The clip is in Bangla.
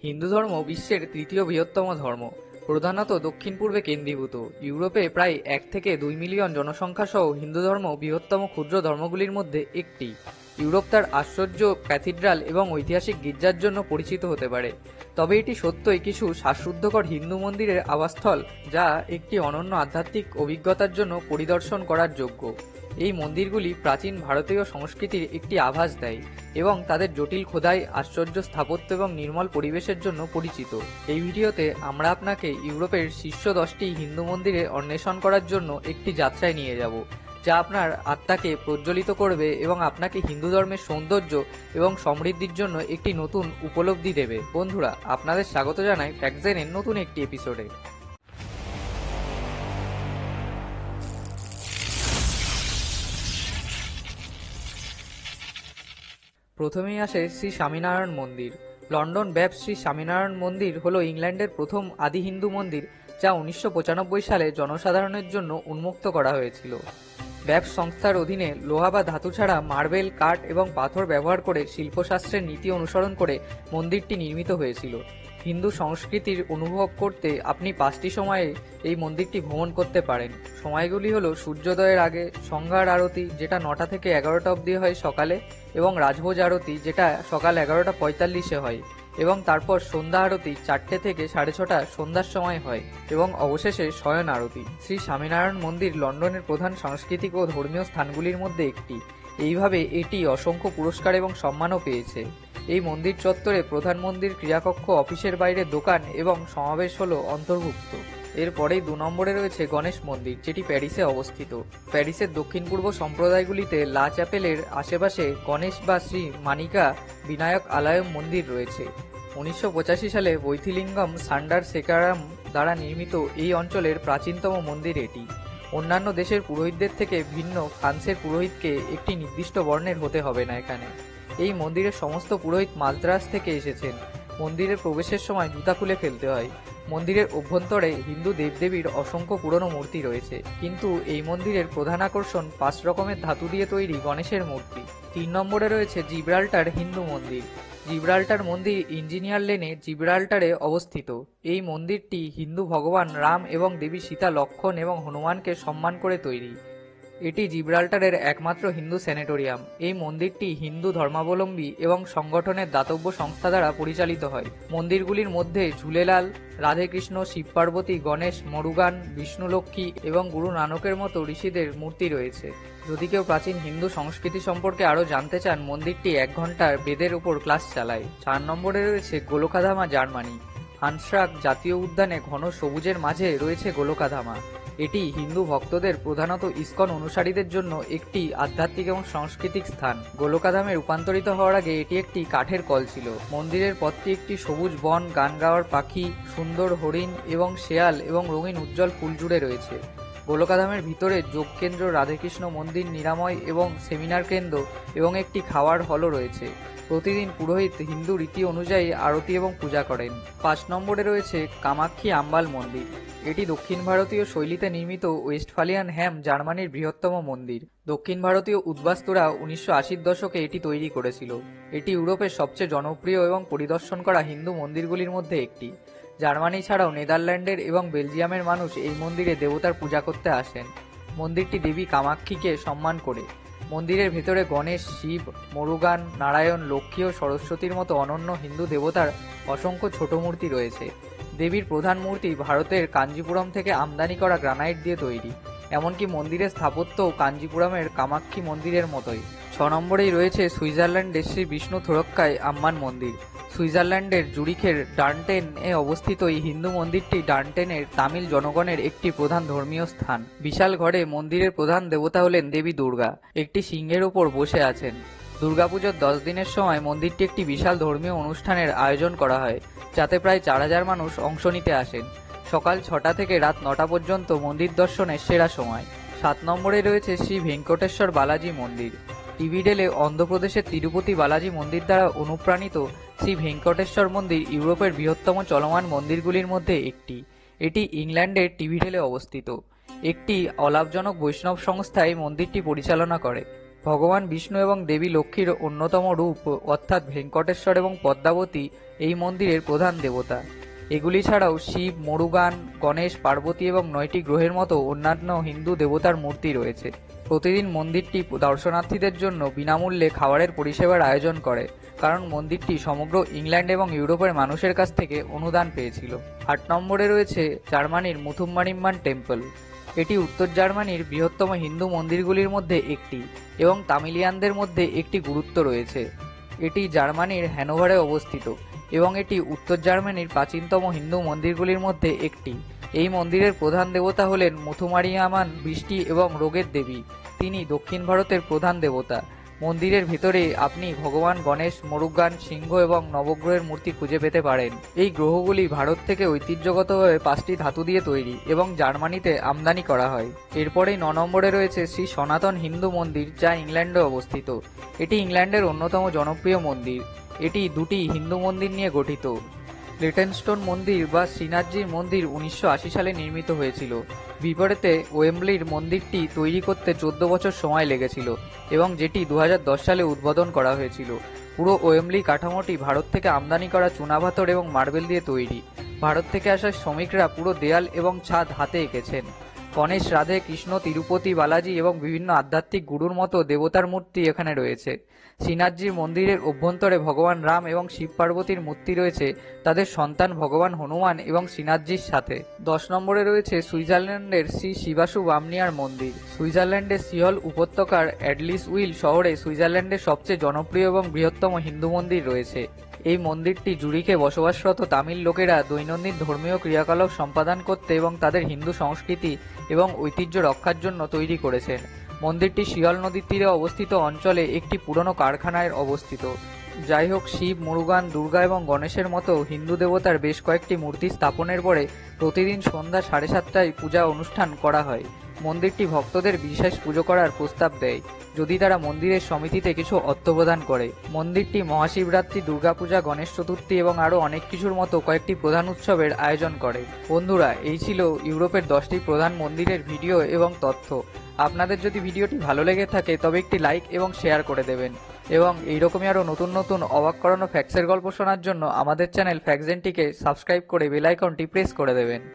হিন্দু ধর্ম বিশ্বের তৃতীয় বৃহত্তম ধর্ম, প্রধানত দক্ষিণ পূর্বে কেন্দ্রীভূত। ইউরোপে প্রায় 1 থেকে 2 মিলিয়ন জনসংখ্যা সহ হিন্দু ধর্ম বৃহত্তম ক্ষুদ্র ধর্মগুলির মধ্যে একটি। ইউরোপ তার আশ্চর্য ক্যাথিড্রাল এবং ঐতিহাসিক গির্জার জন্য পরিচিত হতে পারে, তবে এটি সত্যই কিছু শ্বাসরুদ্ধকর হিন্দু মন্দিরের আবাসস্থল, যা একটি অনন্য আধ্যাত্মিক অভিজ্ঞতার জন্য পরিদর্শন করার যোগ্য। এই মন্দিরগুলি প্রাচীন ভারতীয় সংস্কৃতির একটি আভাস দেয় এবং তাদের জটিল খোদাই, আশ্চর্য স্থাপত্য এবং নির্মল পরিবেশের জন্য পরিচিত। এই ভিডিওতে আমরা আপনাকে ইউরোপের শীর্ষ 10টি হিন্দু মন্দিরে অন্বেষণ করার জন্য একটি যাত্রায় নিয়ে যাব, যা আপনার আত্মাকে প্রজ্বলিত করবে এবং আপনাকে হিন্দু ধর্মের সৌন্দর্য এবং সমৃদ্ধির জন্য একটি নতুন উপলব্ধি দেবে। বন্ধুরা, আপনাদের স্বাগত জানাই ফ্যাক্টজেনের নতুন একটি এপিসোডে। প্রথমেই আসে শ্রী স্বামীনারায়ণ মন্দির। লন্ডন ব্যাপস শ্রী স্বামীনারায়ণ মন্দির হল ইংল্যান্ডের প্রথম আদি হিন্দু মন্দির, যা 1995 সালে জনসাধারণের জন্য উন্মুক্ত করা হয়েছিল। ব্যাপস সংস্থার অধীনে লোহা বা ধাতু ছাড়া মার্বেল, কাঠ এবং পাথর ব্যবহার করে শিল্পশাস্ত্রের নীতি অনুসরণ করে মন্দিরটি নির্মিত হয়েছিল। হিন্দু সংস্কৃতির অনুভব করতে আপনি 5টি সময়ে এই মন্দিরটি ভ্রমণ করতে পারেন। সময়গুলি হলো সূর্যোদয়ের আগে, সন্ধ্যার আরতি যেটা 9টা থেকে 11টা অবধি হয় সকালে, এবং রাজভোজ আরতি যেটা সকাল 11:45 হয়, এবং তারপর সন্ধ্যা আরতি 4টে থেকে 6:30 সন্ধ্যার সময় হয়, এবং অবশেষে শয়ন আরতি। শ্রী স্বামীনারায়ণ মন্দির লন্ডনের প্রধান সাংস্কৃতিক ও ধর্মীয় স্থানগুলির মধ্যে একটি। এইভাবে এটি অসংখ্য পুরস্কার এবং সম্মানও পেয়েছে। এই মন্দির চত্বরে প্রধান মন্দির, ক্রিয়াকক্ষ, অফিসের বাইরে দোকান এবং সমাবেশ হলো অন্তর্ভুক্ত। এরপরেই 2 নম্বরে রয়েছে গণেশ মন্দির, যেটি প্যারিসে অবস্থিত। প্যারিসের দক্ষিণ পূর্ব সম্প্রদায়গুলিতে লা চ্যাপেলের আশেপাশে গণেশ বা শ্রী মানিকা বিনায়ক আলয়ম মন্দির রয়েছে। 1985 সালে বৈথিলিঙ্গম সান্ডার শেখারাম দ্বারা নির্মিত এই অঞ্চলের প্রাচীনতম মন্দির এটি। অন্যান্য দেশের পুরোহিতদের থেকে ভিন্ন ফ্রান্সের পুরোহিতকে একটি নির্দিষ্ট বর্ণের হতে হবে না এখানে। এই মন্দিরের সমস্ত পুরোহিত মাদ্রাজ থেকে এসেছেন। মন্দিরের প্রবেশের সময় জুতা খুলে ফেলতে হয়। মন্দিরের অভ্যন্তরে হিন্দু দেবদেবীর অসংখ্য পুরনো মূর্তি রয়েছে, কিন্তু এই মন্দিরের প্রধান আকর্ষণ 5 রকমের ধাতু দিয়ে তৈরি গণেশের মূর্তি। 3 নম্বরে রয়েছে জিব্রাল্টার হিন্দু মন্দির। জিব্রাল্টার মন্দির ইঞ্জিনিয়ার লেনে জিব্রাল্টারে অবস্থিত। এই মন্দিরটি হিন্দু ভগবান রাম এবং দেবী সীতা, লক্ষ্মণ এবং হনুমানকে সম্মান করে তৈরি। এটি জিব্রাল্টারের একমাত্র হিন্দু স্যানিটোরিয়াম। এই মন্দিরটি হিন্দু ধর্মাবলম্বী এবং সংগঠনের দাতব্য সংস্থা দ্বারা পরিচালিত হয়। মন্দিরগুলির মধ্যে ঝুলেলাল, রাধেকৃষ্ণ, শিব পার্বতী, গণেশ, মরুগান, বিষ্ণুলক্ষ্মী এবং গুরু নানকের মতো ঋষিদের মূর্তি রয়েছে। যদি কেউ প্রাচীন হিন্দু সংস্কৃতি সম্পর্কে আরও জানতে চান, মন্দিরটি 1 ঘন্টার বেদের উপর ক্লাস চালায়। 4 নম্বরে রয়েছে গোলোকাধামা, জার্মানি। হান্সরাগ জাতীয় উদ্যানে ঘন সবুজের মাঝে রয়েছে গোলোকাধামা। এটি হিন্দু ভক্তদের, প্রধানত ইসকন অনুসারীদের জন্য একটি আধ্যাত্মিক এবং সাংস্কৃতিক স্থান। গোলোকাধামে রূপান্তরিত হওয়ার আগে এটি একটি কাঠের কল ছিল। মন্দিরের পথটি একটি সবুজ বন, গান গাওয়ার পাখি, সুন্দর হরিণ এবং শেয়াল এবং রঙিন উজ্জ্বল ফুল জুড়ে রয়েছে। গোলোকাধামের ভিতরে যোগ কেন্দ্র, রাধেকৃষ্ণ মন্দির, নিরাময় এবং সেমিনার কেন্দ্র এবং একটি খাওয়ার হলও রয়েছে। প্রতিদিন পুরোহিত হিন্দু রীতি অনুযায়ী আরতি এবং পূজা করেন। 5 নম্বরে রয়েছে কামাক্ষী আম্বাল মন্দির। এটি দক্ষিণ ভারতীয় শৈলীতে নির্মিত ওয়েস্টফালিয়ান হ্যাম, জার্মানির বৃহত্তম মন্দির। দক্ষিণ ভারতীয় উদ্বাস্তুরা 1980-র দশকে এটি তৈরি করেছিল। এটি ইউরোপের সবচেয়ে জনপ্রিয় এবং পরিদর্শন করা হিন্দু মন্দিরগুলির মধ্যে একটি। জার্মানি ছাড়াও নেদারল্যান্ডের এবং বেলজিয়ামের মানুষ এই মন্দিরে দেবতার পূজা করতে আসেন। মন্দিরটি দেবী কামাক্ষীকে সম্মান করে। মন্দিরের ভেতরে গণেশ, শিব, মুরুগান, নারায়ণ, লক্ষ্মী ও সরস্বতীর মতো অনন্য হিন্দু দেবতার অসংখ্য ছোট মূর্তি রয়েছে। দেবীর প্রধান মূর্তি ভারতের কাঞ্জিপুরম থেকে আমদানি করা গ্রানাইট দিয়ে তৈরি। এমনকি মন্দিরের স্থাপত্যও কাঞ্জিপুরমের কামাক্ষী মন্দিরের মতোই। 6 নম্বরেই রয়েছে সুইজারল্যান্ডের শ্রী বিষ্ণু থোরক্কায় আম্মান মন্দির। সুইজারল্যান্ডের জুরিখের ডার্নটেন এ অবস্থিত এই হিন্দু মন্দিরটি ডার্নটেনের তামিল জনগণের একটি প্রধান ধর্মীয় স্থান। বিশাল ঘরে মন্দিরের প্রধান দেবতা হলেন দেবী দুর্গা। একটি সিংহের উপর বসে আছেন। দুর্গাপুজোর 10 দিনের সময় মন্দিরটি একটি বিশাল ধর্মীয় অনুষ্ঠানের আয়োজন করা হয়, যাতে প্রায় 4000 মানুষ অংশ নিতে আসেন। সকাল 6টা থেকে রাত 9টা পর্যন্ত মন্দির দর্শনের সেরা সময়। 7 নম্বরে রয়েছে শ্রী ভেঙ্কটেশ্বর বালাজি মন্দির। টিভিডেলে অন্ধ্রপ্রদেশের তিরুপতি বালাজি মন্দির দ্বারা অনুপ্রাণিত শ্রী ভেঙ্কটেশ্বর মন্দির ইউরোপের বৃহত্তম চলমান মন্দিরগুলির মধ্যে একটি। এটি ইংল্যান্ডের টিভিডেলে অবস্থিত। একটি অলাভজনক বৈষ্ণব সংস্থা এই মন্দিরটি পরিচালনা করে। ভগবান বিষ্ণু এবং দেবী লক্ষ্মীর অন্যতম রূপ অর্থাৎ ভেঙ্কটেশ্বর এবং পদ্মাবতী এই মন্দিরের প্রধান দেবতা। এগুলি ছাড়াও শিব, মুরুগান, গণেশ, পার্বতী এবং 9টি গ্রহের মতো অন্যান্য হিন্দু দেবতার মূর্তি রয়েছে। প্রতিদিন মন্দিরটি দর্শনার্থীদের জন্য বিনামূল্যে খাবারের পরিষেবার আয়োজন করে, কারণ মন্দিরটি সমগ্র ইংল্যান্ড এবং ইউরোপের মানুষের কাছ থেকে অনুদান পেয়েছিল। 8 নম্বরে রয়েছে জার্মানির মুথুম্মারিম্মান টেম্পল। এটি উত্তর জার্মানির বৃহত্তম হিন্দু মন্দিরগুলির মধ্যে একটি এবং তামিলিয়ানদের মধ্যে একটি গুরুত্ব রয়েছে। এটি জার্মানির হ্যানোভারে অবস্থিত এবং এটি উত্তর জার্মানির প্রাচীনতম হিন্দু মন্দিরগুলির মধ্যে একটি। এই মন্দিরের প্রধান দেবতা হলেন মুথুমারিয়ামান, বৃষ্টি এবং রোগের দেবী। তিনি দক্ষিণ ভারতের প্রধান দেবতা। মন্দিরের ভিতরে আপনি ভগবান গণেশ, মুরুগান, সিংহ এবং নবগ্রহের মূর্তি খুঁজে পেতে পারেন। এই গ্রহগুলি ভারত থেকে ঐতিহ্যগতভাবে 5টি ধাতু দিয়ে তৈরি এবং জার্মানিতে আমদানি করা হয়। এরপরেই 9 নম্বরে রয়েছে শ্রী সনাতন হিন্দু মন্দির, যা ইংল্যান্ডে অবস্থিত। এটি ইংল্যান্ডের অন্যতম জনপ্রিয় মন্দির। এটি 2টি হিন্দু মন্দির নিয়ে গঠিত। লিটনস্টোন মন্দির বা শ্রীনাথজির মন্দির 1980 সালে নির্মিত হয়েছিল। বিপরীতে ওয়েম্বলির মন্দিরটি তৈরি করতে 14 বছর সময় লেগেছিল এবং যেটি 2010 সালে উদ্বোধন করা হয়েছিল। পুরো ওয়েম্বলি কাঠামোটি ভারত থেকে আমদানি করা চুনাপাথর এবং মার্বেল দিয়ে তৈরি। ভারত থেকে আসা শ্রমিকরা পুরো দেয়াল এবং ছাদ হাতে এঁকেছেন। গণেশ, রাধে কৃষ্ণ, তিরুপতি বালাজি এবং বিভিন্ন আধ্যাত্মিক গুরুর মতো দেবতার মূর্তি এখানে রয়েছে। শ্রীনাথজির মন্দিরের অভ্যন্তরে ভগবান রাম এবং শিব পার্বতীর মূর্তি রয়েছে তাদের সন্তান ভগবান হনুমান এবং শ্রীনাথজির সাথে। 10 নম্বরে রয়েছে সুইজারল্যান্ডের শ্রী শিবাসু বামনিয়ার মন্দির। সুইজারল্যান্ডের সিহল উপত্যকার অ্যাডলিস উইল শহরে সুইজারল্যান্ডের সবচেয়ে জনপ্রিয় এবং বৃহত্তম হিন্দু মন্দির রয়েছে। এই মন্দিরটি জুরিখে বসবাসরত তামিল লোকেরা দৈনন্দিন ধর্মীয় ক্রিয়াকলাপ সম্পাদন করতে এবং তাদের হিন্দু সংস্কৃতি এবং ঐতিহ্য রক্ষার জন্য তৈরি করেছেন। মন্দিরটি শিয়াল নদীর তীরে অবস্থিত অঞ্চলে একটি পুরনো কারখানায় অবস্থিত। যাই হোক, শিব, মুরুগান, দুর্গা এবং গণেশের মতো হিন্দু দেবতার বেশ কয়েকটি মূর্তি স্থাপনের পরে প্রতিদিন সন্ধ্যা 7:30টায় পূজা অনুষ্ঠান করা হয়। মন্দিরটি ভক্তদের বিশেষ পুজো করার প্রস্তাব দেয় যদি তারা মন্দিরের সমিতিতে কিছু অর্থ প্রদান করে। মন্দিরটি মহাশিবরাত্রি, দুর্গাপূজা, গণেশ চতুর্থী এবং আরও অনেক কিছুর মতো কয়েকটি প্রধান উৎসবের আয়োজন করে। বন্ধুরা, এই ছিল ইউরোপের 10টি প্রধান মন্দিরের ভিডিও এবং তথ্য। আপনাদের যদি ভিডিওটি ভালো লেগে থাকে তবে একটি লাইক এবং শেয়ার করে দেবেন এবং এইরকমই আরও নতুন নতুন অবাক করানো ফ্যাক্টসের গল্প শোনার জন্য আমাদের চ্যানেল ফ্যাক্টজেনটিকে সাবস্ক্রাইব করে বেল আইকনটি প্রেস করে দেবেন।